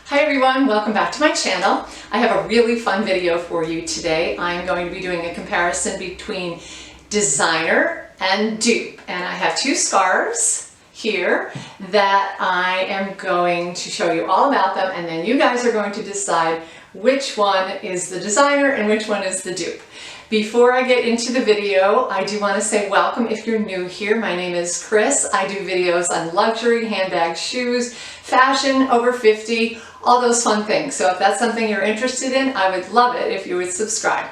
Hi everyone, welcome back to my channel. I have a really fun video for you today. I'm going to be doing a comparison between designer and dupe. And I have two scarves here that I am going to show you all about them, and then you guys are going to decide which one is the designer and which one is the dupe. Before I get into the video, I do want to say welcome if you're new here. My name is Chris. I do videos on luxury, handbags, shoes, fashion, over 50, all those fun things. So if that's something you're interested in, I would love it if you would subscribe.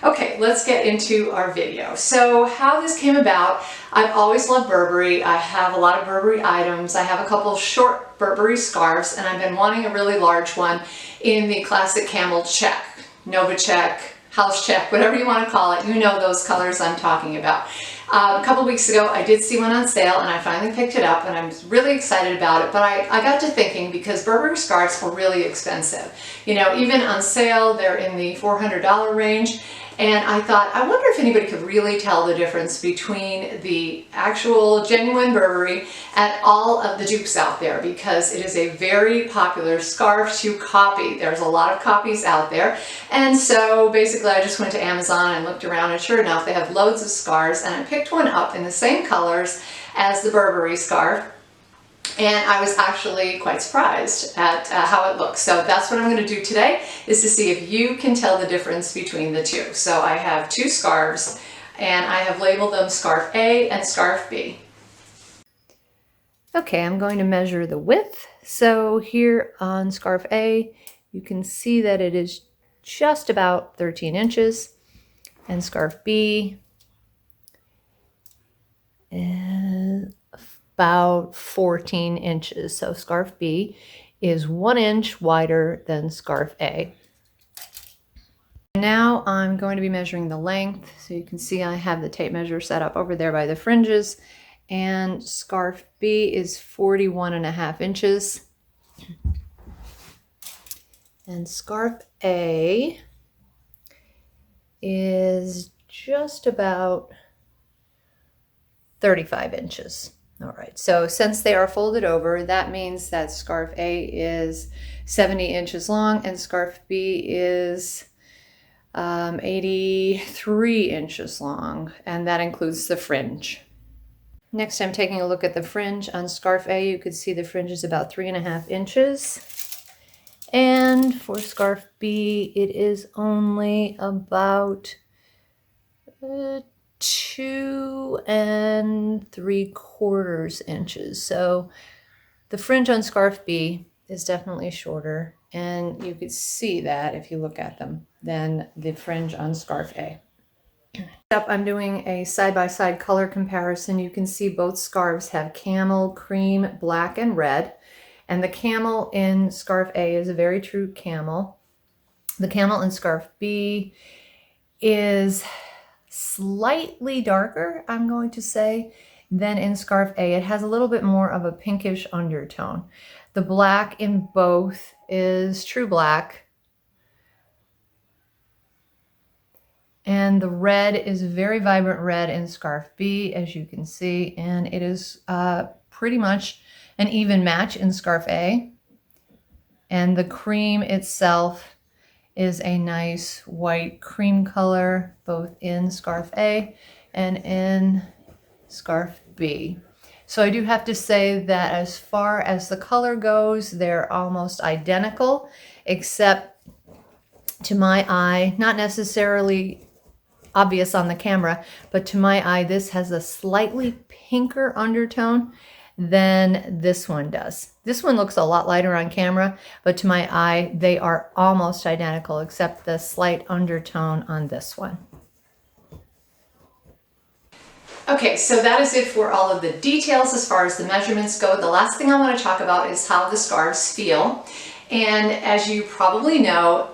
Okay, let's get into our video. So how this came about, I've always loved Burberry. I have a lot of Burberry items. I have a couple of short Burberry scarves, and I've been wanting a really large one in the classic camel check, Nova check, house check, whatever you want to call it. You know those colors I'm talking about. A couple weeks ago, I did see one on sale, and I finally picked it up, and I'm really excited about it. But I got to thinking, because Burberry scarves are really expensive. You know, even on sale, they're in the $400 range. And I thought, I wonder if anybody could really tell the difference between the actual genuine Burberry and all of the dupes out there, because it is a very popular scarf to copy. There's a lot of copies out there. And so basically I just went to Amazon and looked around, and sure enough, they have loads of scarves, and I picked one up in the same colors as the Burberry scarf. And I was actually quite surprised at how it looks. So that's what I'm going to do today, is to see if you can tell the difference between the two. So I have two scarves, and I have labeled them Scarf A and Scarf B. Okay, I'm going to measure the width. So here on Scarf A, you can see that it is just about 13 inches. And Scarf B is about 14 inches. So Scarf B is 1 inch wider than Scarf A. Now I'm going to be measuring the length. So you can see I have the tape measure set up over there by the fringes, and Scarf B is 41.5 inches. And Scarf A is just about 35 inches. All right, so since they are folded over, that means that Scarf A is 70 inches long and Scarf B is 83 inches long, and that includes the fringe. Next, I'm taking a look at the fringe. On Scarf A, you could see the fringe is about 3.5 inches. And for Scarf B, it is only about 2 3/4 inches. So the fringe on Scarf B is definitely shorter, and you could see that if you look at them, than the fringe on Scarf A. Next up, I'm doing a side-by-side color comparison. You can see both scarves have camel, cream, black, and red. And the camel in Scarf A is a very true camel. The camel in Scarf B is slightly darker, I'm going to say, than in Scarf A. It has a little bit more of a pinkish undertone. The black in both is true black, and the red is very vibrant red in Scarf B, as you can see, and it is pretty much an even match in Scarf A. And the cream itself is a nice white cream color, both in Scarf A and in Scarf B. So I do have to say that as far as the color goes, they're almost identical, except to my eye, not necessarily obvious on the camera, but to my eye, this has a slightly pinker undertone than this one does. This one looks a lot lighter on camera, but to my eye, they are almost identical, except the slight undertone on this one. Okay, so that is it for all of the details as far as the measurements go. The last thing I want to talk about is how the scarves feel. And as you probably know,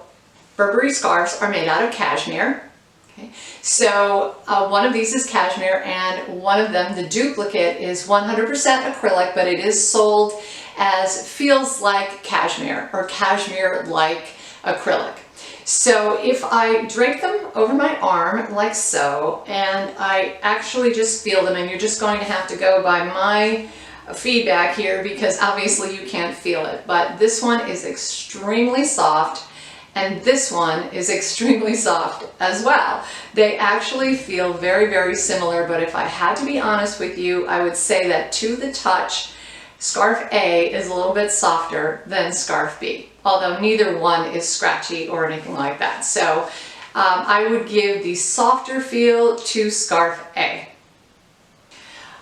Burberry scarves are made out of cashmere. Okay. So one of these is cashmere, and one of them, the duplicate, is 100% acrylic, but it is sold as feels like cashmere or cashmere-like acrylic. So if I drape them over my arm like so, and I actually just feel them, and you're just going to have to go by my feedback here because obviously you can't feel it, but this one is extremely soft and this one is extremely soft as well. They actually feel very, very similar, but if I had to be honest with you, I would say that to the touch, scarf A is a little bit softer than scarf B, although neither one is scratchy or anything like that. So I would give the softer feel to scarf A.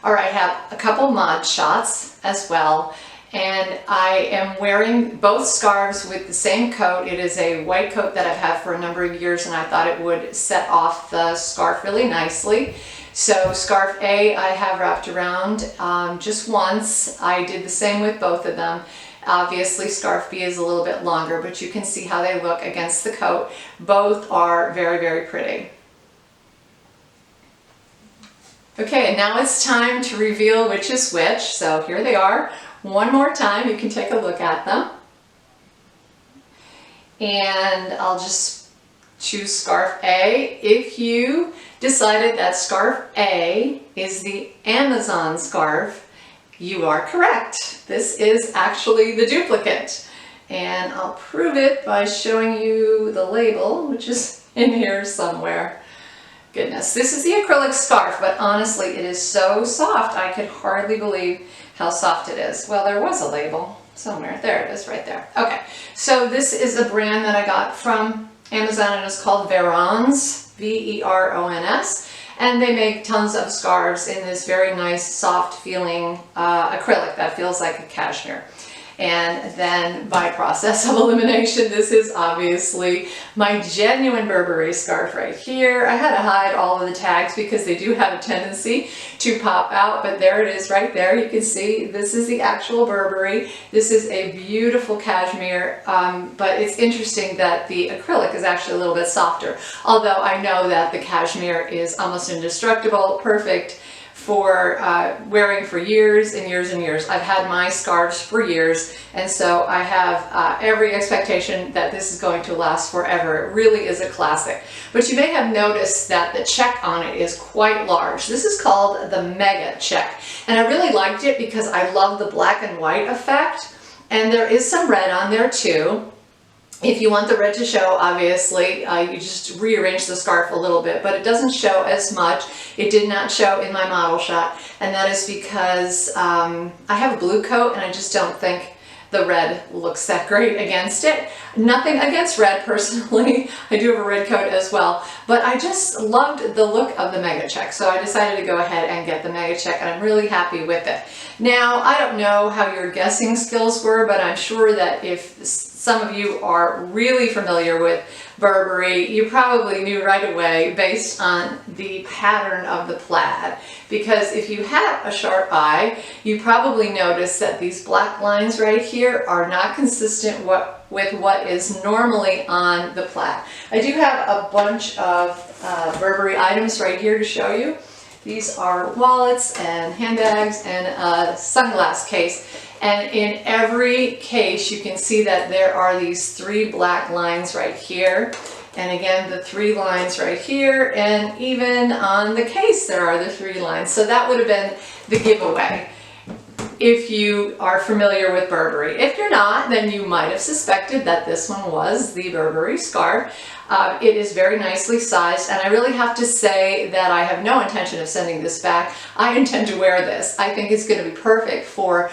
All right, I have a couple mod shots as well, and I am wearing both scarves with the same coat. It is a white coat that I've had for a number of years, and I thought it would set off the scarf really nicely. So scarf A I have wrapped around just once. I did the same with both of them. Obviously scarf B is a little bit longer, but you can see how they look against the coat. Both are very, very pretty. Okay, and now it's time to reveal which is which. So here they are. One more time, you can take a look at them. And I'll just choose scarf A. If you decided that scarf A is the Amazon scarf, you are correct. This is actually the duplicate. And I'll prove it by showing you the label, which is in here somewhere. Goodness, this is the acrylic scarf, but honestly, it is so soft. I could hardly believe how soft it is. Well, there was a label somewhere. There it is right there. Okay, so this is a brand that I got from Amazon and it's called Verons, V-E-R-O-N-S. And they make tons of scarves in this very nice, soft feeling acrylic that feels like a cashmere. And then by process of elimination, this is obviously my genuine Burberry scarf right here. I had to hide all of the tags because they do have a tendency to pop out, but there it is right there. You can see this is the actual Burberry. This is a beautiful cashmere, but it's interesting that the acrylic is actually a little bit softer, although I know that the cashmere is almost indestructible, perfect for wearing for years and years and years. I've had my scarves for years, and so I have every expectation that this is going to last forever. It really is a classic. But you may have noticed that the check on it is quite large. This is called the Mega Check, and I really liked it because I love the black and white effect, and there is some red on there too. If you want the red to show, obviously, you just rearrange the scarf a little bit, but it doesn't show as much. It did not show in my model shot, and that is because I have a blue coat and I just don't think the red looks that great against it. Nothing against red personally. I do have a red coat as well, but I just loved the look of the Mega Check, so I decided to go ahead and get the Mega Check, and I'm really happy with it. Now, I don't know how your guessing skills were, but I'm sure that if some of you are really familiar with Burberry, you probably knew right away based on the pattern of the plaid. Because if you have a sharp eye, you probably noticed that these black lines right here are not consistent with what is normally on the plaid. I do have a bunch of Burberry items right here to show you. These are wallets and handbags and a sunglass case. And in every case, you can see that there are these three black lines right here. And again, the three lines right here. And even on the case, there are the three lines. So that would have been the giveaway if you are familiar with Burberry. If you're not, then you might have suspected that this one was the Burberry scarf. It is very nicely sized, and I really have to say that I have no intention of sending this back. I intend to wear this. I think it's going to be perfect for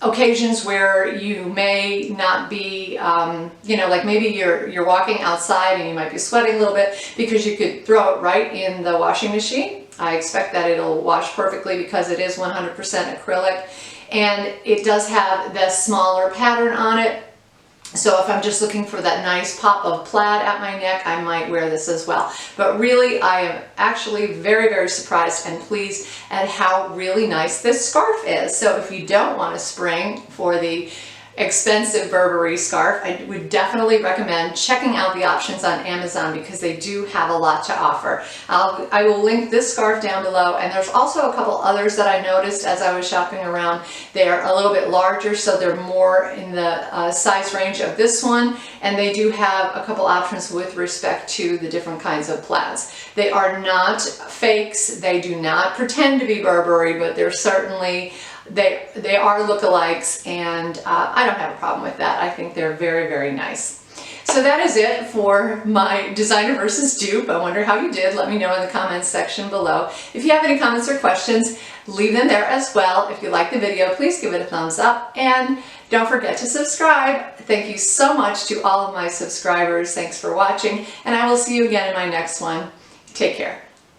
occasions where you may not be, you know, like maybe you're walking outside and you might be sweating a little bit, because you could throw it right in the washing machine. I expect that it'll wash perfectly because it is 100% acrylic, and it does have the smaller pattern on it. So if I'm just looking for that nice pop of plaid at my neck, I might wear this as well. But really, I am actually very, very surprised and pleased at how really nice this scarf is. So if you don't want to spring for the expensive Burberry scarf, I would definitely recommend checking out the options on Amazon, because they do have a lot to offer. I will link this scarf down below, and there's also a couple others that I noticed as I was shopping around. They are a little bit larger, so they're more in the size range of this one, and they do have a couple options with respect to the different kinds of plaids. They are not fakes, they do not pretend to be Burberry, but they're certainly they are lookalikes, and I don't have a problem with that. I think they're very, very nice. So that is it for my designer versus dupe. I wonder how you did. Let me know in the comments section below. If you have any comments or questions, leave them there as well. If you like the video, please give it a thumbs up, and don't forget to subscribe. Thank you so much to all of my subscribers. Thanks for watching, and I will see you again in my next one. Take care.